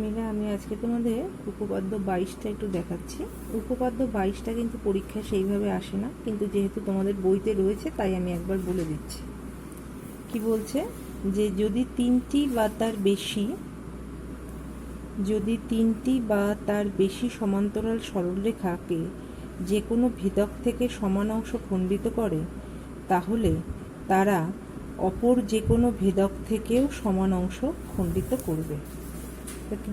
মিলা, আমি আজকে তোমাদের উপপাদ্য 22টা একটু দেখাচ্ছি। উপপাদ্য 22টা কিন্তু পরীক্ষায় সেইভাবে আসে না, কিন্তু যেহেতু তোমাদের বইতে রয়েছে তাই আমি একবার বলে দিচ্ছি। কি বলছে যে যদি তিনটি বা তার বেশি সমান্তরাল সরলরেখাকে যে কোনো ভেদক থেকে সমান অংশ খণ্ডিত করে, তাহলে তারা অপর যে কোনো ভেদক থেকেও সমান অংশ খণ্ডিত করবে।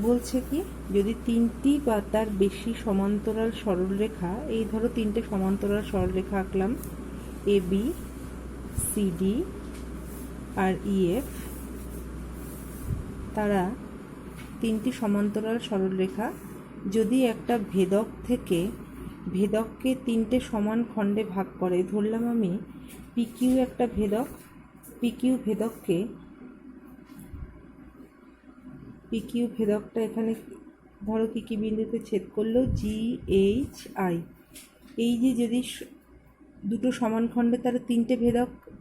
বলছে কি, যদি তিনটি বা তার বেশি সমান্তরাল সরলরেখা, এই ধরো তিনটে সমান্তরাল সরলরেখা আঁকলাম, A B C D R EF, তারা তিনটি সমান্তরাল সরলরেখা যদি একটা ভেদককে তিনটে সমান খণ্ডে ভাগ করে, ধরলাম আমি পিকিউ একটা ভেদক, পিকিউ ভেদকটা এখানে ধরো কী কী বিন্দুতে ছেদ করলো, জি এইচ আই। এই যে যদি দুটো সমান খণ্ডে, তারা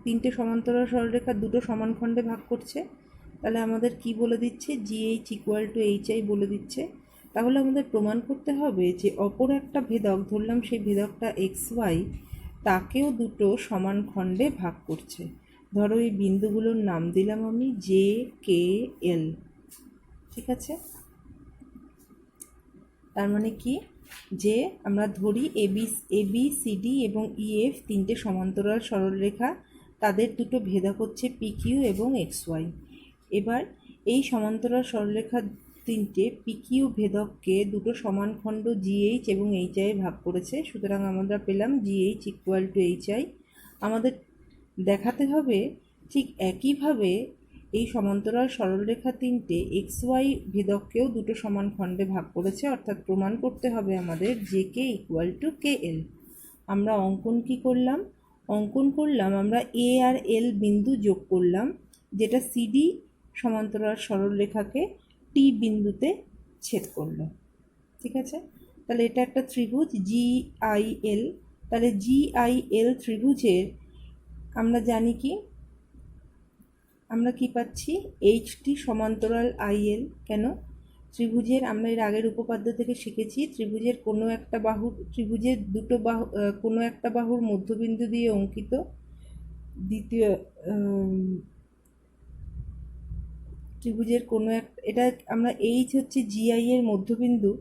তিনটে সমান্তরাল সরলরেখা দুটো সমান খণ্ডে ভাগ করছে, তাহলে আমাদের কি বলে দিচ্ছে, G H equal to H I বলে দিচ্ছে। তাহলে আমাদের প্রমাণ করতে হবে যে অপর একটা ভেদক, ধরলাম সেই ভেদকটা এক্স ওয়াই, তাকেও দুটো সমান খণ্ডে ভাগ করছে। ধরো এই বিন্দুগুলোর নাম দিলাম আমি জে কে এল, ঠিক আছে? তার মানে কি, যে আমরা ধরি এ বি সি ডি এবং ইএফ তিনটে সমান্তরাল সরলরেখা, তাদের দুটো ভেদক হচ্ছে পি কিউ এবং এক্স ওয়াই। এবার এই সমান্তরাল সরলরেখা তিনটে পি কিউ ভেদককে দুটো সমান খণ্ড জিএইচ এবং এইচ আই ভাগ করেছে, সুতরাং আমরা পেলাম GH equal to H I. আমাদের দেখাতে হবে ঠিক একইভাবে এই সমান্তরাল সরলরেখা তিনটে এক্স ওয়াই ভেদককেও দুটো সমান খণ্ডে ভাগ করেছে, অর্থাৎ প্রমাণ করতে হবে আমাদের জে কে ইকুয়াল টু কে এল। আমরা অঙ্কন করলাম আমরা এ আর এল বিন্দু যোগ করলাম, যেটা সিডি সমান্তরাল সরলরেখাকে টি বিন্দুতে ছেদ করলো, ঠিক আছে? তাহলে এটা একটা ত্রিভুজ জি আই এল। তাহলে জি আই এল ত্রিভুজের আমরা জানি কি, আমরা কি পাচ্ছি, এইচটি সমান্তরাল আইএল। কেন? ত্রিভুজের, আমরা এর আগের উপপাদ্য থেকে শিখেছি, ত্রিভুজের কোনো একটা বাহুর মধ্যবিন্দু দিয়ে অঙ্কিত ত্রিভুজের কোনো এটা আমরা এইচ হচ্ছে জিআই এর মধ্যবিন্দু,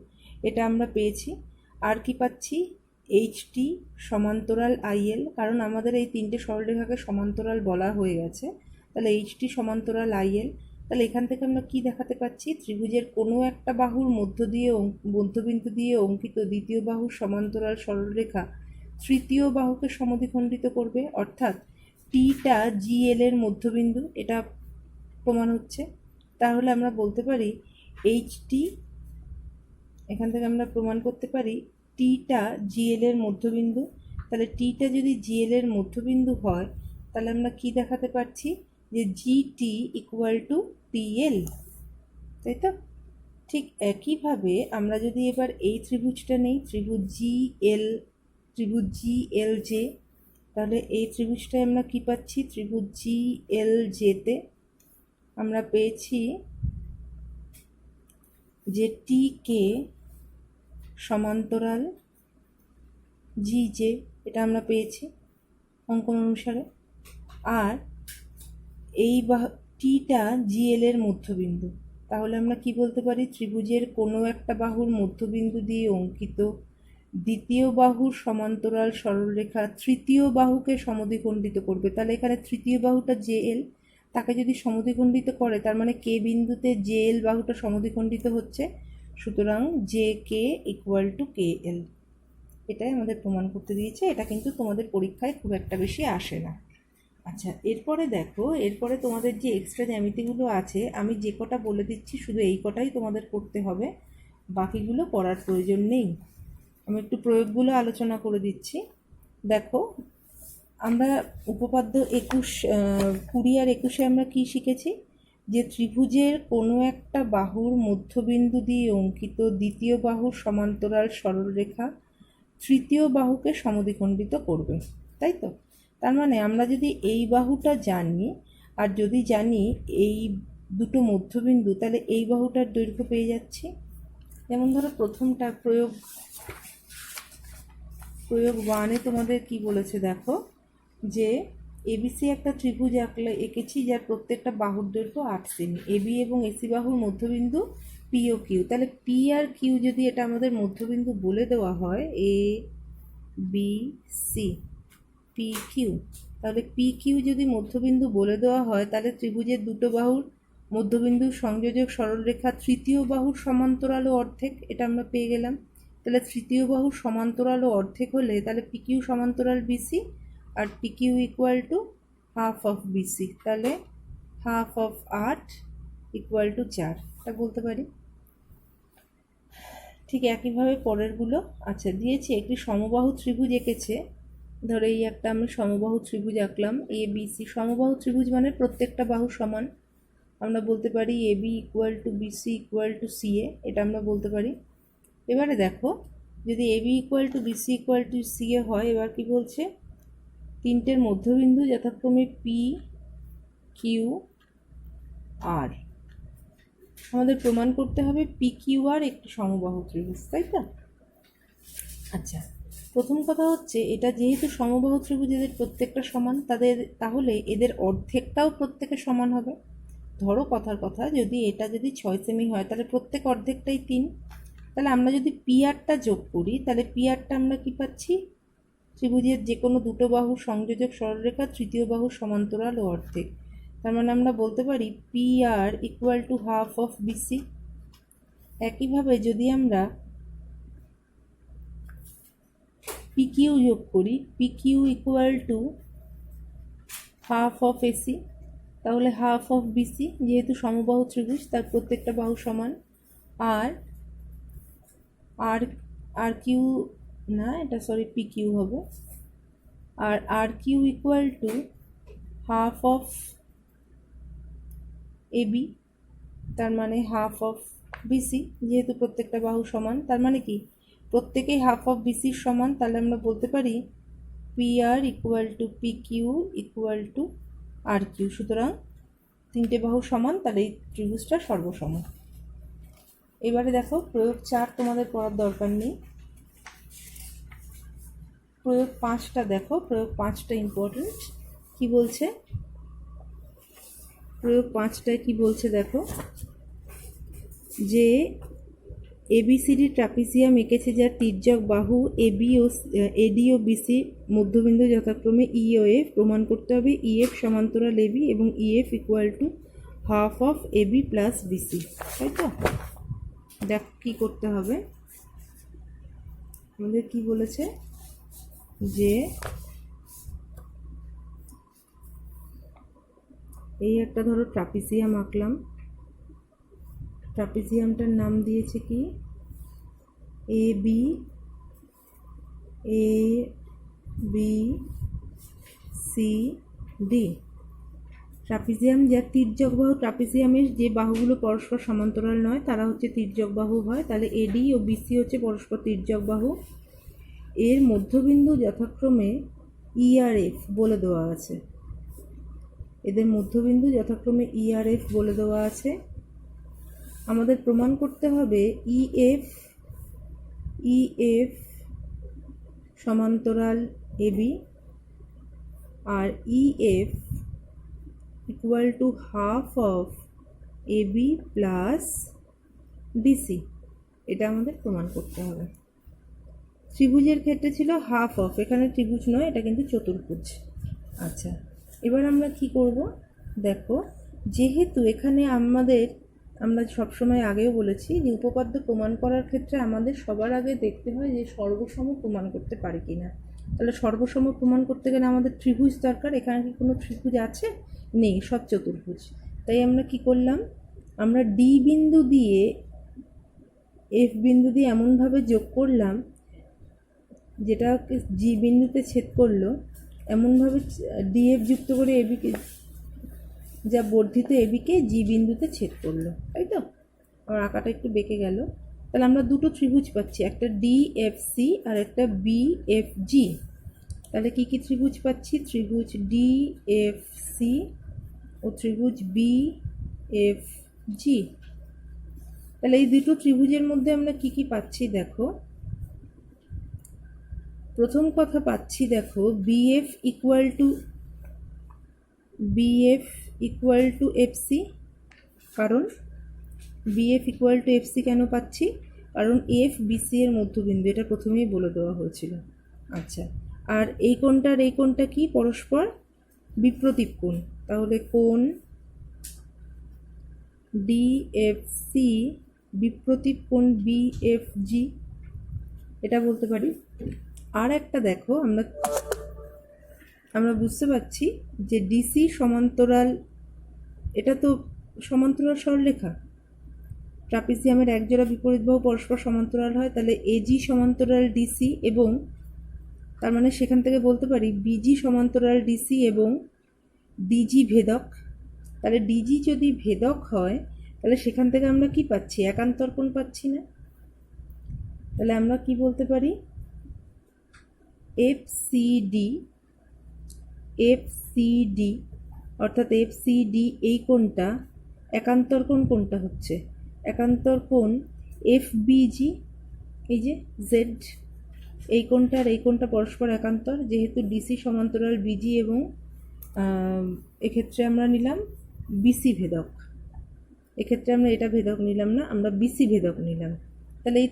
এটা আমরা পেয়েছি। আর কি পাচ্ছি, এইচটি সমান্তরাল আইএল, কারণ আমাদের এই তিনটে সরলরেখাকে সমান্তরাল বলা হয়ে গেছে, তাহলে এইচটি সমান্তরাল আইএল। তাহলে এখান থেকে আমরা কি দেখাতে পাচ্ছি, ত্রিভুজের কোনো একটা বাহুর মধ্যবিন্দু দিয়ে অঙ্কিত দ্বিতীয় বাহুর সমান্তরাল সরলরেখা তৃতীয় বাহুকে সমদ্বিখণ্ডিত করবে, অর্থাৎ টিটা জিএল এর মধ্যবিন্দু, এটা প্রমাণ হচ্ছে। তাহলে আমরা বলতে পারি এইচটি, এখান থেকে আমরা প্রমাণ করতে পারি টিটা জিএল এর মধ্যবিন্দু। তাহলে টিটা যদি জিএল এর মধ্যবিন্দু হয়, তাহলে আমরা কি দেখাতে পারছি, যে জিটি ইকুয়াল টু টিএল, তাই তো? ঠিক একইভাবে আমরা যদি এবার এই ত্রিভুজটা নেই, ত্রিভুজ জি এল জে, তাহলে এই ত্রিভুজটায় আমরা কি পাচ্ছি, ত্রিভুজ জি এল জেতে আমরা পেয়েছি যে টি কে সমান্তরাল জি জে, এটা আমরা পেয়েছি অঙ্কন অনুসারে। আর এই টিটা জিএল এর মধ্যবিন্দু, তাহলে আমরা কি বলতে পারি, ত্রিভুজের কোনো একটা বাহুর মধ্যবিন্দু দিয়ে অঙ্কিত দ্বিতীয় বাহুর সমান্তরাল সরলরেখা তৃতীয় বাহুকে সমদ্বিখণ্ডিত করবে। তাহলে এখানে তৃতীয় বাহুটা জেএল, তাকে যদি সমদ্বিখণ্ডিত করে, তার মানে কে বিন্দুতে জেএল বাহুটা সমদ্বিখণ্ডিত হচ্ছে, সুতরাং জে কে ইকুয়াল টু কে এল। এটাই আমাদের প্রমাণ করতে দিয়েছে। এটা কিন্তু তোমাদের পরীক্ষায় খুব একটা বেশি আসে না। আচ্ছা, এরপরে দেখো, এরপরে তোমাদের যে এক্সট্রা জ্যামিতিগুলো আছে, আমি যে কটা বলে দিচ্ছি শুধু এই কটাই তোমাদের করতে হবে, বাকিগুলো করার প্রয়োজন নেই। আমি একটু প্রয়োগগুলো আলোচনা করে দিচ্ছি। দেখো, আমরা উপপাদ্য 20 আর 21 আমরা কি শিখেছি, যে ত্রিভুজের কোনো একটা বাহুর মধ্যবিন্দু দিয়ে অঙ্কিত দ্বিতীয় বাহুর সমান্তরাল সরলরেখা তৃতীয় বাহুকে সমদ্বিখণ্ডিত করবে, তাই তো? তার মানে আমরা যদি এই বাহুটা জানি, আর যদি জানি এই দুটো মধ্যবিন্দু, তাহলে এই বাহুটার দৈর্ঘ্য পেয়ে যাচ্ছি। যেমন ধরো প্রথমটা প্রয়োগ 1-এ তোমাদের কি বলেছে দেখো, যে এবিসি একটা ত্রিভুজ এঁকেছি যার প্রত্যেকটা বাহুর দৈর্ঘ্য 8 সেমি। এবি এবং এসি বাহুর মধ্যবিন্দু পি ও কিউ। তাহলে পি আর কিউ যদি এটা আমাদের মধ্যবিন্দু বলে দেওয়া হয়, A B C P Q, তাহলে পি কিউ যদি মধ্যবিন্দু বলে দেওয়া হয়, তাহলে ত্রিভুজের দুটো বাহুর মধ্যবিন্দুর সংযোজক সরলরেখা তৃতীয় বাহুর সমান্তরাল ও অর্ধেক, এটা আমরা পেয়ে গেলাম। তাহলে তৃতীয় বাহুর সমান্তরাল ও অর্ধেক হলে তাহলে পি কিউ সমান্তরাল বিসি, আর P Q equal to half of BC, তাহলে হাফ অফ 8 ইকুয়াল টু 4, এটা বলতে পারি। ঠিক একইভাবে পরেরগুলো। আচ্ছা, দিয়েছে একটি সমবাহু ত্রিভুজ এঁকেছে, ধরো এই একটা আমি সমবাহু ত্রিভুজ আঁকলাম এ বি সি। সমবাহু ত্রিভুজ মানে প্রত্যেকটা বাহু সমান, আমরা বলতে পারি A B equal to BC equal to C A, এটা আমরা বলতে পারি। এবারে দেখো, যদি A B equal to BC equal to C A হয়, এবার কি বলছে, তিনটের মধ্যবিন্দু যথাক্রমে পি কিউ আর। আমাদের প্রমাণ করতে হবে পি কিউ আর একটি সমবাহু ত্রিভুজ, তাই তো? আচ্ছা, প্রথম কথা হচ্ছে, এটা যেহেতু সমবাহু ত্রিভুজ, এদের প্রত্যেকটা সমান, তাহলে এদের অর্ধেকটাও প্রত্যেকে সমান হবে। ধরো কথার কথা, যদি এটা যদি 6 সেমি হয়, তাহলে প্রত্যেক অর্ধেকটাই 3। তাহলে আমরা যদি পি আরটা যোগ করি, তাহলে পি আরটা আমরা কি পাচ্ছি, ত্রিভুজের যে কোনো দুটো বাহুর সংযোজক সরলরেখা তৃতীয় বাহুর সমান্তরাল ও অর্ধেক। তার মানে আমরা বলতে পারি P R equal to half of BC. একইভাবে যদি আমরা পি কিউ যোগ করি, P Q equal to half of AC, তাহলে হাফ অফ বিসি, যেহেতু সমবাহু ত্রিভুজ তার প্রত্যেকটা বাহু সমান। আর আর আর কিউ না, এটা সরি পি কিউ হবে। আর R Q equal to half of AB, তার মানে হাফ অফ বিসি, যেহেতু প্রত্যেকটা বাহু সমান, তার মানে কি প্রত্যেকেই হাফ অফ বিসির সমান। তাহলে আমরা বলতে পারি P R equal to P Q equal to R Q. সুতরাং তিনটে বাহু সমান, তাহলে এই ত্রিভুজটা সর্বসম। এবারে দেখো প্রয়োগ 4 তোমাদের পড়ার দরকার নেই। প্রয়োগ 5টা দেখো, প্রয়োগ 5টা ইম্পর্টেন্ট। কি বলছে প্রয়োগ 5টায় কি বলছে দেখো, যে এবিসিডি ট্রাপিজিয়াম এঁকেছে যার তির্যক বাহু এবি ও এডি ও বিসি মধ্যবিন্দু যথাক্রমে ই ও এফ। প্রমাণ করতে হবে ইএফ সমান্তরাল এবি এবং EF equal to half of AB plus BC, তাই তো? দেখ কি করতে হবে, আমাদের কি বলেছে, যে এই একটা ধরো ট্রাপিজিয়াম আঁকলাম, ট্রাপিজিয়ামটার নাম দিয়েছে কি A B C D. Trapezium যার তির্যক বাহু, ট্রাপিজিয়ামের যে বাহুগুলো পরস্পর সমান্তরাল নয় তারা হচ্ছে তির্যক বাহু হয়। তাহলে এডি ও বিসি হচ্ছে পরস্পর তির্যক বাহু। এর মধ্যবিন্দু যথাক্রমে ই আর এফ বলে দেওয়া আছে, এদের মধ্যবিন্দু যথাক্রমে ই আর এফ বলে দেওয়া আছে। আমাদের প্রমাণ করতে হবে ইএফ সমান্তরাল এবি আর EF equal to half of AB plus BC, এটা আমাদের প্রমাণ করতে হবে। ত্রিভুজের ক্ষেত্রে ছিল হাফ অফ, এখানে ত্রিভুজ নয়, এটা কিন্তু চতুর্ভুজ। আচ্ছা, এবার আমরা কি করব দেখো, যেহেতু এখানে আমরা সবসময় আগেও বলেছি যে উপপাদ্য প্রমাণ করার ক্ষেত্রে আমাদের সবার আগে দেখতে হয় যে সর্বসম প্রমাণ করতে পারি কি না। তাহলে সর্বসম প্রমাণ করতে গেলে আমাদের ত্রিভুজ দরকার। এখানে কি কোনো ত্রিভুজ আছে? নেই, সব চতুর্ভুজ। তাই আমরা কি করলাম, আমরা ডি বিন্দু দিয়ে এফ বিন্দু দিয়ে এমনভাবে যোগ করলাম, যেটা জি বিন্দুতে ছেদ করলো, এমনভাবে ডিএফ যুক্ত করে এবিকে, যা বর্ধিত এবিকে জি বিন্দুতে ছেদ করলো, তাই তো? আমার আঁকাটা একটু বেঁকে গেল। তাহলে আমরা দুটো ত্রিভুজ পাচ্ছি, একটা ডিএফসি আর একটা বিএফজি। তাহলে কি কি ত্রিভুজ পাচ্ছি, ত্রিভুজ ডিএফসি ও ত্রিভুজ এফ জি। তাহলে এই দুটো ত্রিভুজের মধ্যে আমরা কি কি পাচ্ছি দেখো। প্রথম কথা পাচ্ছি দেখো বিএফ ইকুয়াল টু এফসি। কারণ বিএফ ইকুয়াল টু এফসি কেন পাচ্ছি? কারণ এফ বিসি এর মধ্যবিন্দু, এটা প্রথমেই বলে দেওয়া হয়েছিল। আচ্ছা, আর এই কোণটা আর এই কোণটা কি পরস্পর বিপ্রতীপ কোণ, তাহলে কোণ ডিএফসি বিপ্রতীপ কোণ বিএফজি, এটা বলতে পারি। আর একটা দেখো, আমরা বুঝতে পারছি যে ডিসি সমান্তরাল, এটা তো সমান্তরাল সরলরেখা, ট্রাপিজিয়ামের একজোড়া বিপরীত বাহু পরস্পর সমান্তরাল হয়, তাহলে এজি সমান্তরাল ডিসি, এবং তার মানে সেখান থেকে বলতে পারি বিজি সমান্তরাল ডিসি এবং ডিজি ভেদক। তাহলে ডিজি যদি ভেদক হয় তাহলে সেখান থেকে আমরা কি পাচ্ছি? একান্তর কোণ পাচ্ছি না। তাহলে আমরা কি বলতে পারি? এফসিডি অর্থাৎ এফসিডি এই কোণটা একান্তর কোণ কোনটা হচ্ছে? একান্তর কোণ এফবিজি, এই যে জেড, এই কোণটা আর এই কোণটা পরস্পর একান্তর, যেহেতু ডিসি সমান্তরাল বিজি এবং এক্ষেত্রে আমরা নিলাম বিসি ভেদক। এক্ষেত্রে আমরা এটা ভেদক নিলাম না, আমরা বিসি ভেদক নিলাম। তাহলে এই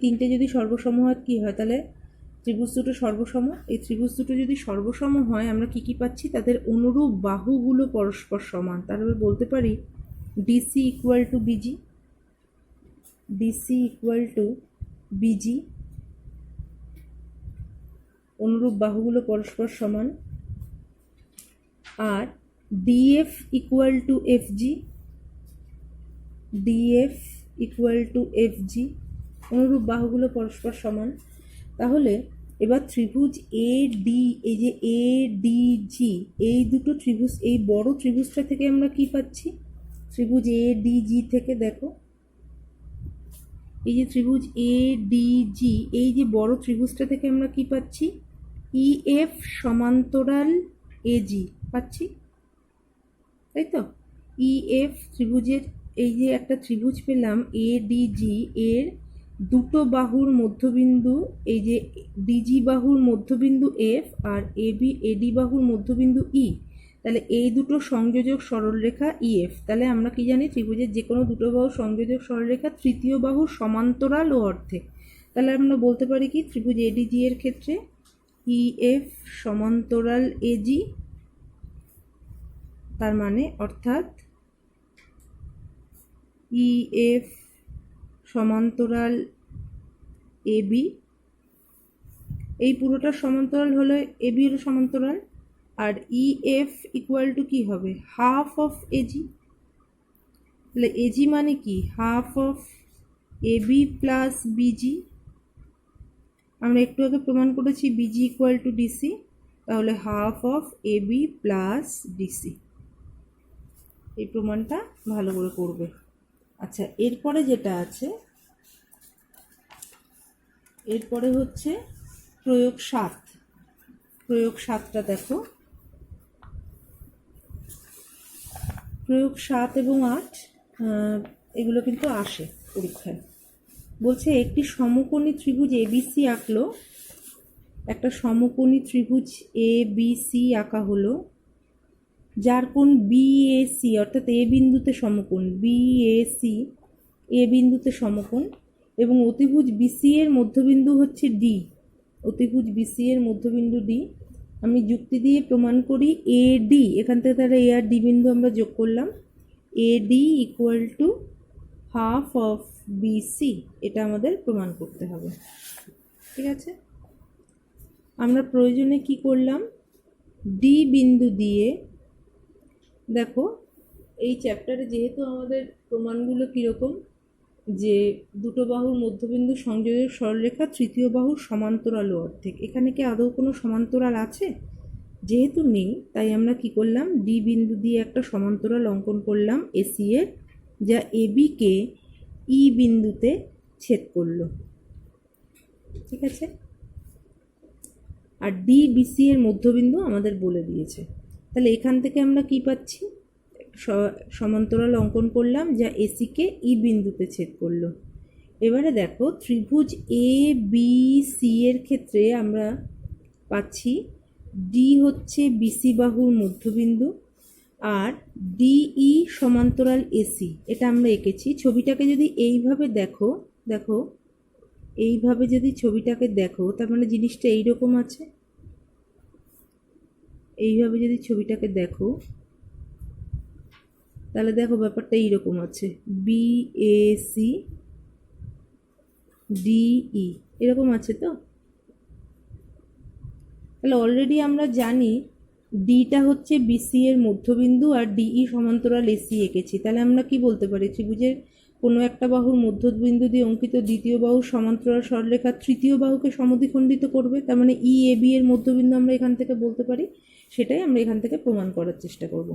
তিনটে যদি সর্বসম হয় কি হয়? তাহলে ত্রিভুজ দুটো সর্বসম। এই ত্রিভুজ দুটো যদি সর্বসম হয় আমরা কি কি পাচ্ছি? তাদের অনুরূপ বাহুগুলো পরস্পর সমান। তাহলে বলতে পারি ডিসি ইকুয়াল টু বিজি, অনুরূপ বাহুগুলো পরস্পর সমান। আর ডিএফ ইকুয়াল টু এফজি, অনুরূপ বাহুগুলো পরস্পর সমান। তাহলে এবার ত্রিভুজ এ ডি, এই যে এ ডি জি, এই দুটো ত্রিভুজ, এই বড় ত্রিভুজটা থেকে আমরা কি পাচ্ছি? ত্রিভুজ এ ডি জি থেকে দেখো, এই যে ত্রিভুজ এ ডি জি, এই যে বড় ত্রিভুজটা থেকে আমরা কি পাচ্ছি? ইএফ সমান্তরাল এজি পাচ্ছি, তাই তো? ইএফ ত্রিভুজের, এই যে একটা ত্রিভুজ পেলাম এ ডি জি, এর দুটো বাহুর মধ্যবিন্দু, এই যে ডিজি বাহুর মধ্যবিন্দু এফ আর এডি বাহুর মধ্যবিন্দু ই, তাহলে এই দুটো সংযোজক সরলরেখা ইএফ। তাহলে আমরা কি জানি? ত্রিভুজের যে কোনো দুটো বাহু সংযোজক সরলরেখা তৃতীয় বাহুর সমান্তরাল ও অর্ধেক। তাহলে আমরা বলতে পারি কি? ত্রিভুজ এডিজি এর ক্ষেত্রে ইএফ সমান্তরাল এজি, তার মানে অর্থাৎ ইএফ সমান্তরাল এবি, এই পুরোটা সমান্তরাল হলে এবি এর সমান্তরাল। আর ইএফ ইকুয়াল টু কি হবে? Half of AG. তাহলে এজি মানে কি? Half of AB plus BG. আমরা একটু আগে প্রমাণ করেছি বিজি ইকুয়াল টু ডিসি, তাহলে half of AB plus DC. এই প্রমাণটা ভালো করে করবে। আচ্ছা, এরপরে যেটা আছে, এরপরে হচ্ছে প্রয়োগ 7। প্রয়োগ 7টা দেখো। প্রয়োগ 7 এবং 8 এগুলো কিন্তু আসে পরীক্ষায়। বলছে একটি সমকোণী ত্রিভুজ এবিসি আঁকলো, একটা সমকোণী ত্রিভুজ এবিসি আঁকা হলো, যার কোণ বিএসি অর্থাৎ এ বিন্দুতে সমকোণ, বিএসি এ বিন্দুতে সমকোণ, এবং অতিভুজ বিসি এর মধ্যবিন্দু হচ্ছে ডি, অতিভুজ বিসি এর মধ্যবিন্দু ডি। আমি যুক্তি দিয়ে প্রমাণ করি এডি, এখান থেকে তাহলে এ আর ডি বিন্দু আমরা যোগ করলাম, AD equal to half of BC, এটা আমাদের প্রমাণ করতে হবে। ঠিক আছে, আমরা প্রয়োজনে কি করলাম? ডি বিন্দু দিয়ে, দেখো এই চ্যাপ্টারে যেহেতু আমাদের প্রমাণগুলো কীরকম, যে দুটো বাহুর মধ্যবিন্দু সংযোজক সরলরেখা তৃতীয় বাহুর সমান্তরাল ও অর্ধেক, এখানে কি আদৌ কোনো সমান্তরাল আছে? যেহেতু নেই, তাই আমরা কি করলাম? ডি বিন্দু দিয়ে একটা সমান্তরাল অঙ্কন করলাম এসি এর, যা এবিকে ই বিন্দুতে ছেদ করলো। ঠিক আছে, আর ডি বিসি এর মধ্যবিন্দু আমাদের বলে দিয়েছে। তাহলে এখান থেকে আমরা কি পাচ্ছি? একটা সমান্তরাল অঙ্কন করলাম যা এসিকে ই বিন্দুতে ছেদ করলো। এবারে দেখো ত্রিভুজ এ বি সি এর ক্ষেত্রে আমরা পাচ্ছি ডি হচ্ছে বিসি বাহুর মধ্যবিন্দু আর ডিই সমান্তরাল এসি, এটা আমরা এঁকেছি। ছবিটাকে যদি এইভাবে দেখো, এইভাবে যদি ছবিটাকে দেখো তার মানে জিনিসটা এইরকম আছে। এইভাবে যদি ছবিটাকে দেখো তাহলে দেখো ব্যাপারটা এইরকম আছে, বি এ সি ডিই এরকম আছে। তো তাহলে অলরেডি আমরা জানি ডিটা হচ্ছে বিসি এর মধ্যবিন্দু আর ডিই সমান্তরাল এসি এঁকেছি। তাহলে আমরা কি বলতে পারি, ত্রিভুজের কোনো একটা বাহুর মধ্যবিন্দু দিয়ে অঙ্কিত দ্বিতীয় বাহু সমান্তরাল সরলরেখা তৃতীয় বাহুকে সমদ্বিখণ্ডিত করবে। তার মানে ই এ বি এর মধ্যবিন্দু আমরা এখান থেকে বলতে পারি, সেটাই আমরা এখান থেকে প্রমাণ করার চেষ্টা করব।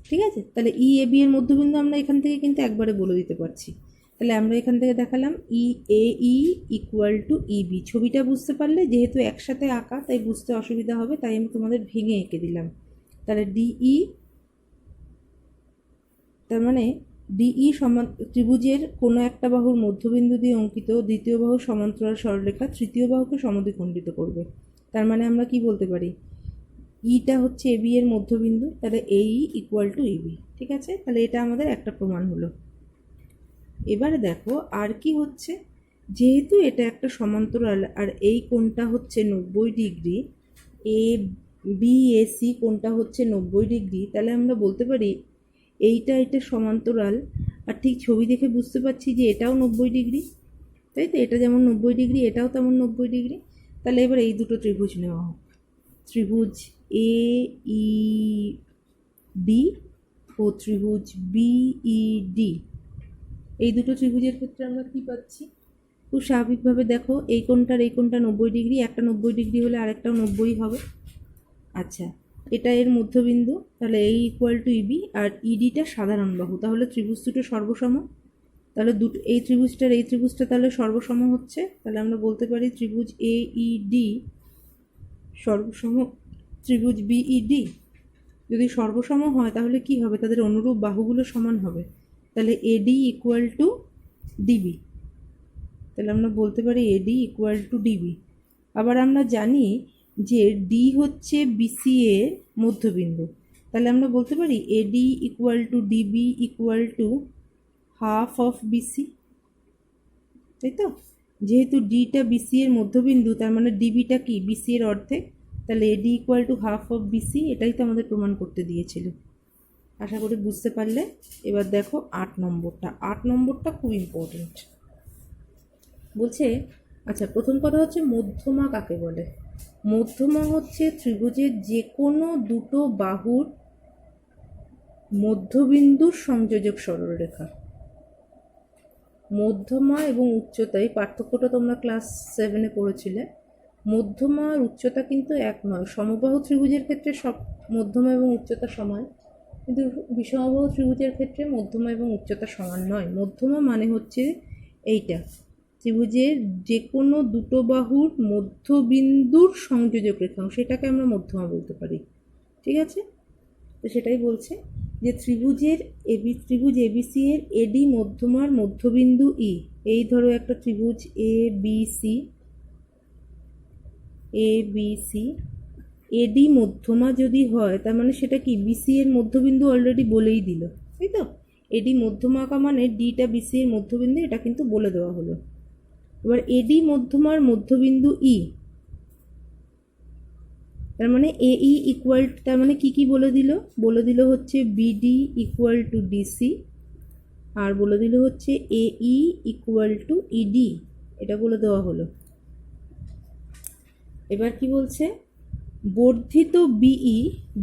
ঠিক আছে, তাহলে ই এ বি এর মধ্যবিন্দু আমরা এখান থেকে কিন্তু একবারে বলে দিতে পারছি। তাহলে আমরা এখান থেকে দেখালাম E A E equal to E B. ছবিটা বুঝতে পারলে, যেহেতু একসাথে আঁকা তাই বুঝতে অসুবিধা হবে, তাই আমি তোমাদের ভেঙে এঁকে দিলাম। তাহলে ডিই, তার মানে ডিই ত্রিভুজের কোনো একটা বাহুর মধ্যবিন্দু দিয়ে অঙ্কিত দ্বিতীয় বাহু সমান্তরাল সরলরেখা তৃতীয় বাহুকে সমদ্বিখণ্ডিত করবে। তার মানে আমরা কি বলতে পারি, ইটা হচ্ছে এ বি এর মধ্যবিন্দু, তাহলে এই ইকুয়াল টু ইবি। ঠিক আছে, তাহলে এটা আমাদের একটা প্রমাণ হলো। এবারে দেখো আর কি হচ্ছে, যেহেতু এটা একটা সমান্তরাল আর এই কোণটা হচ্ছে 90 degree, A B A C কোণটা হচ্ছে 90 ডিগ্রি, তাহলে আমরা বলতে পারি এটা সমান্তরাল। আর ঠিক ছবি দেখে বুঝতে পারছি যে এটাও 90 ডিগ্রি, তাই তো? এটা যেমন 90 ডিগ্রি এটাও তেমন 90 ডিগ্রি। তাহলে এবার এই দুটো ত্রিভুজ নেওয়া হোক, ত্রিভুজ এ ই ডি ও ত্রিভুজ বিই ডি। এই দুটো ত্রিভুজের ক্ষেত্রে আমরা কি পাচ্ছি, খুব স্বাভাবিকভাবে দেখো এই কোণটার এই কোণটা 90 ডিগ্রি, একটা 90 ডিগ্রি হলে আরেকটাও 90 হবে। আচ্ছা, এটা এর মধ্যবিন্দু, তাহলে এই ইকুয়াল টু ইবি আর ইডিটা সাধারণ বাহু, তাহলে ত্রিভুজ দুটো সর্বসম। তাহলে এই ত্রিভুজটা তাহলে সর্বসম হচ্ছে। তাহলে আমরা বলতে পারি ত্রিভুজ এ ই ডি সর্বসম ত্রিভুজ বিই ডি। যদি সর্বসম হয় তাহলে কি হবে, তাদের অনুরূপ বাহুগুলো সমান হবে। তাহলে এডি ইকুয়াল টু ডিবি, তাহলে আমরা বলতে পারি এডি ইকুয়াল টু ডিবি। আবার আমরা জানি যে ডি হচ্ছে বিসি এর মধ্যবিন্দু, তাহলে আমরা বলতে পারি AD equal to DB equal to half of BC, তাই তো? যেহেতু ডিটা বিসি এর মধ্যবিন্দু তার মানে ডিবিটা কি বিসি এর অর্ধেক, তাহলে AD equal to half of BC, এটাই তো আমাদের প্রমাণ করতে দিয়েছিল। আশা করি বুঝতে পারলে। এবার দেখো 8 নম্বরটা খুব ইম্পর্টেন্ট বলছে। আচ্ছা, প্রথম কথা হচ্ছে মধ্যমা কাকে বলে। মধ্যমা হচ্ছে ত্রিভুজের যে কোনো দুটো বাহুর মধ্যবিন্দুর সংযোজক সরলরেখা। মধ্যমা এবং উচ্চতায় পার্থক্যটা তোমরা ক্লাস 7-এ পড়েছিলে। মধ্যমা আর উচ্চতা কিন্তু এক নয়। সমবাহু ত্রিভুজের ক্ষেত্রে সব মধ্যমা এবং উচ্চতা সমান, কিন্তু বিষমবাহু ত্রিভুজের ক্ষেত্রে মধ্যমা এবং উচ্চতা সমান নয়। মধ্যমা মানে হচ্ছে এইটা, ত্রিভুজের যে কোনো দুটো বাহুর মধ্যবিন্দুর সংযোজক রেখাংশ, সেটাকে আমরা মধ্যমা বলতে পারি। ঠিক আছে, তো সেটাই বলছে যে ত্রিভুজ এবিসি এর এডি মধ্যমার মধ্যবিন্দু ই। এই ধরো একটা ত্রিভুজ এ বি সি, এডি মধ্যমা যদি হয় তার মানে সেটা কি বিসি এর মধ্যবিন্দু, অলরেডি বলেই দিল, তাই তো? এডি মধ্যমা আঁকা মানে ডিটা বিসি এর মধ্যবিন্দু, এটা কিন্তু বলে দেওয়া হলো। এবার এডি মধ্যমার মধ্যবিন্দু ই, তার মানে এ ই ইকুয়াল, তার মানে কি বলে দিল হচ্ছে বিডি ইকুয়াল টু ডিসি, আর বলে দিল হচ্ছে এ ই ইকুয়াল টু ইডি, এটা বলে দেওয়া হলো। এবার কি বলছে, বর্ধিত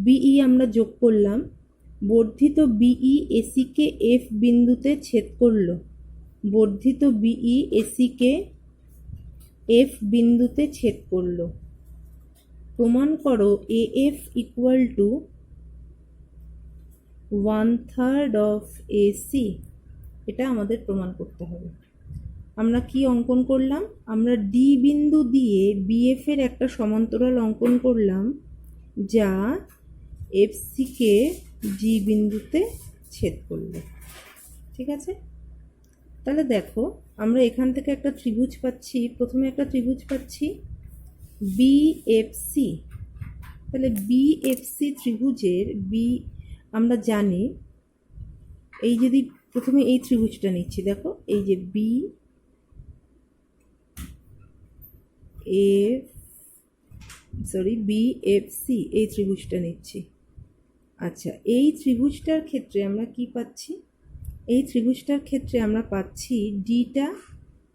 বিই আমরা যোগ করলাম, বর্ধিত বিই এসিকে এফ বিন্দুতে ছেদ করলো। বর্ধিত বিই এসিকে এফ বিন্দুতে ছেদ করলো। প্রমাণ করো A F equal to 1/3 of AC. এটা আমাদের প্রমাণ করতে হবে। আমরা কি অঙ্কন করলাম, আমরা ডি বিন্দু দিয়ে বিএফ এর একটা সমান্তরাল অঙ্কন করলাম যা এফসিকে জি বিন্দুতে ছেদ করলো। ঠিক আছে, তাহলে দেখো আমরা এখান থেকে একটা ত্রিভুজ পাচ্ছি, প্রথমে একটা ত্রিভুজ পাচ্ছি বিএফসি। তাহলে বিএফসি ত্রিভুজের আমরা জানি, এই যদি প্রথমে এই ত্রিভুজটা নিচ্ছি, দেখো এই যে বিএফসি এই ত্রিভুজটা নিচ্ছি। আচ্ছা, এই ত্রিভুজটার ক্ষেত্রে আমরা কি পাচ্ছি? এই ত্রিভুজটার ক্ষেত্রে আমরা পাচ্ছি ডিটা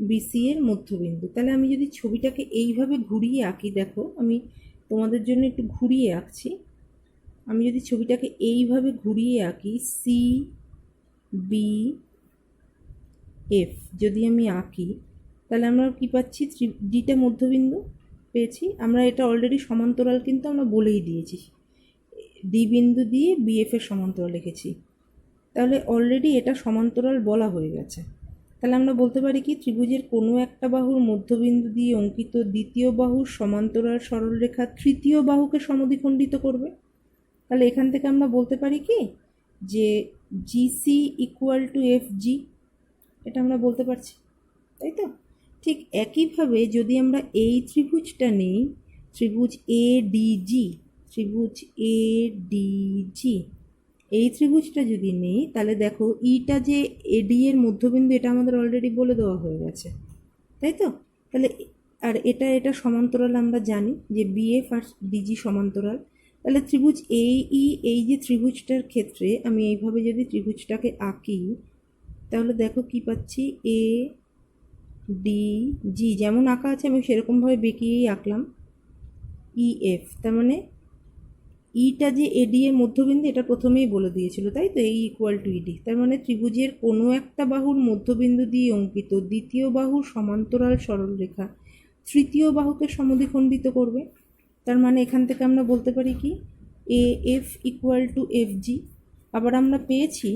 বিসি এর মধ্যবিন্দু। তাহলে আমি যদি ছবিটাকে এইভাবে ঘুরিয়ে আঁকি, দেখো আমি তোমাদের জন্য একটু ঘুরিয়ে আঁকছি। আমি যদি ছবিটাকে এইভাবে ঘুরিয়ে আঁকি, সি বি এফ যদি আমি আঁকি, তাহলে আমরা কি পাচ্ছি? ডিটা মধ্যবিন্দু পেয়েছি। আমরা এটা অলরেডি সমান্তরাল কিন্তু আমরা বলেই দিয়েছি, ডি বিন্দু দিয়ে বিএফ এর সমান্তরাল লিখেছি, তাহলে অলরেডি এটা সমান্তরাল বলা হয়ে গেছে। তাহলে আমরা বলতে পারি কি, ত্রিভুজের কোনো একটা বাহুর মধ্যবিন্দু দিয়ে অঙ্কিত দ্বিতীয় বাহুর সমান্তরাল সরলরেখা তৃতীয় বাহুকে সমদ্বিখণ্ডিত করবে। তাহলে এখান থেকে আমরা বলতে পারি কি, যে GC equal to F G, এটা আমরা বলতে পারছি, তাই তো? ঠিক একইভাবে যদি আমরা এই ত্রিভুজটা নিই, ত্রিভুজ এডিজি, ত্রিভুজ এডিজি, এই ত্রিভুজটা যদি নিই, তাহলে দেখো ইটা যে এডি এর মধ্যবিন্দু, এটা আমাদের অলরেডি বলে দেওয়া হয়ে গেছে, তাই তো? তাহলে আর এটা সমান্তরাল আমরা জানি যে বিএফ আর ডিজি সমান্তরাল। তাহলে ত্রিভুজ এই যে ত্রিভুজটার ক্ষেত্রে আমি এইভাবে যদি ত্রিভুজটাকে আঁকি, তাহলে দেখো কি পাচ্ছি, এ ডি জি যেমন আঁকা আছে আমি সেরকমভাবে বেঁকিয়েই আঁকলাম, ইএফ, তার মানে ইটা যে এডি এর মধ্যবিন্দু এটা প্রথমেই বলে দিয়েছিল, তাই তো? এই ইকুয়াল টু ইডি, তার মানে ত্রিভুজের কোনো একটা বাহুর মধ্যবিন্দু দিয়ে অঙ্কিত দ্বিতীয় বাহুর সমান্তরাল সরলরেখা তৃতীয় বাহুকে সমদ্বিখণ্ডিত করবে। তার মানে এখান থেকে আমরা বলতে পারি কি, A F equal to F G. আবার আমরা পেয়েছি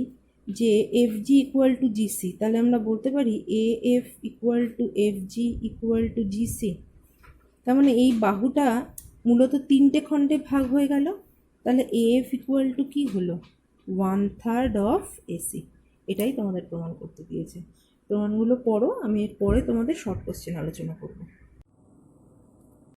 যে F G equal to GC, তাহলে আমরা বলতে পারি A F equal to F G equal to GC. তার মানে এই বাহুটা মূলত তিনটে খণ্ডে ভাগ হয়ে গেল। তাহলে এফ ইকুয়াল টু কী হলো? 1/3 অফ এসি। এটাই তোমাদের প্রমাণ করতে দিয়েছে। প্রমাণগুলো পড়ো, আমি এর পরে তোমাদের শর্ট কোশ্চেন আলোচনা করবো।